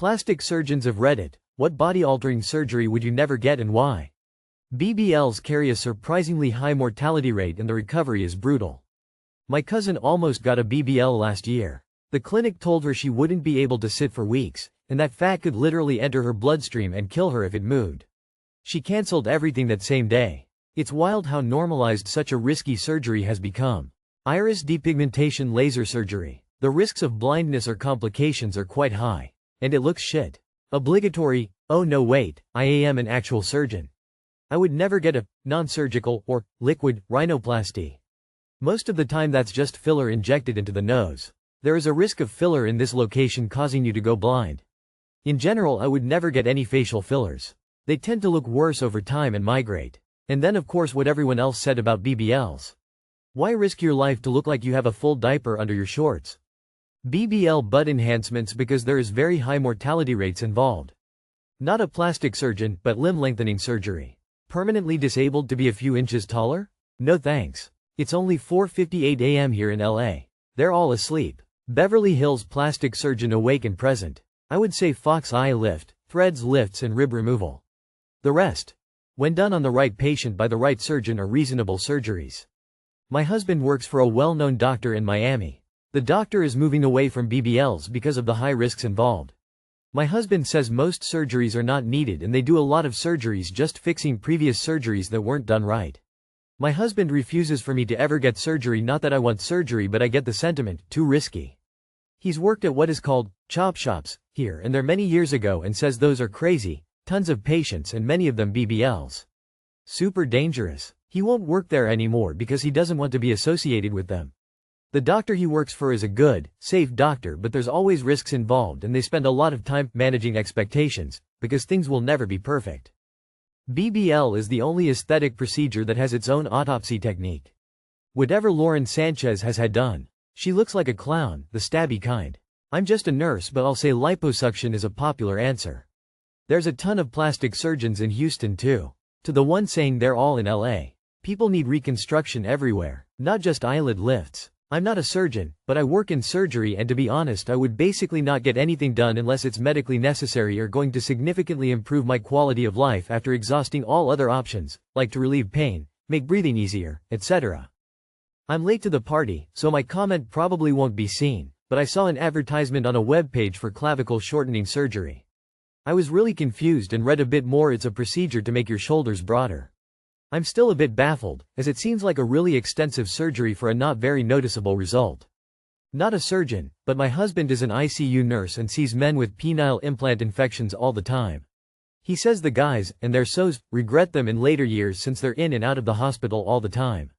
Plastic surgeons of Reddit, what body-altering surgery would you never get and why? BBLs carry a surprisingly high mortality rate and the recovery is brutal. My cousin almost got a BBL last year. The clinic told her she wouldn't be able to sit for weeks, and that fat could literally enter her bloodstream and kill her if it moved. She cancelled everything that same day. It's wild how normalized such a risky surgery has become. Iris depigmentation laser surgery. The risks of blindness or complications are quite high. And it looks shit. Obligatory. Oh no wait, I am an actual surgeon. I would never get a non-surgical or liquid rhinoplasty. Most of the time that's just filler injected into the nose. There is a risk of filler in this location causing you to go blind. In general, I would never get any facial fillers. They tend to look worse over time and migrate. And then of course what everyone else said about BBLs. Why risk your life to look like you have a full diaper under your shorts? BBL butt enhancements because there is very high mortality rates involved. Not a plastic surgeon, but limb lengthening surgery. Permanently disabled to be a few inches taller? No thanks. It's only 4:58 a.m. here in LA. They're all asleep. Beverly Hills plastic surgeon awake and present. I would say fox eye lift, threads lifts and rib removal. The rest, when done on the right patient by the right surgeon, are reasonable surgeries. My husband works for a well-known doctor in Miami. The doctor is moving away from BBLs because of the high risks involved. My husband says most surgeries are not needed and they do a lot of surgeries just fixing previous surgeries that weren't done right. My husband refuses for me to ever get surgery, not that I want surgery, but I get the sentiment, too risky. He's worked at what is called chop shops here and there many years ago and says those are crazy, tons of patients and many of them BBLs. Super dangerous. He won't work there anymore because he doesn't want to be associated with them. The doctor he works for is a good, safe doctor, but there's always risks involved and they spend a lot of time managing expectations, because things will never be perfect. BBL is the only aesthetic procedure that has its own autopsy technique. Whatever Lauren Sanchez has had done, she looks like a clown, the stabby kind. I'm just a nurse, but I'll say liposuction is a popular answer. There's a ton of plastic surgeons in Houston too. To the one saying they're all in LA. People need reconstruction everywhere, not just eyelid lifts. I'm not a surgeon, but I work in surgery and to be honest I would basically not get anything done unless it's medically necessary or going to significantly improve my quality of life after exhausting all other options, like to relieve pain, make breathing easier, etc. I'm late to the party, so my comment probably won't be seen, but I saw an advertisement on a web page for clavicle shortening surgery. I was really confused and read a bit more. It's a procedure to make your shoulders broader. I'm still a bit baffled, as it seems like a really extensive surgery for a not very noticeable result. Not a surgeon, but my husband is an ICU nurse and sees men with penile implant infections all the time. He says the guys, and their SOs, regret them in later years since they're in and out of the hospital all the time.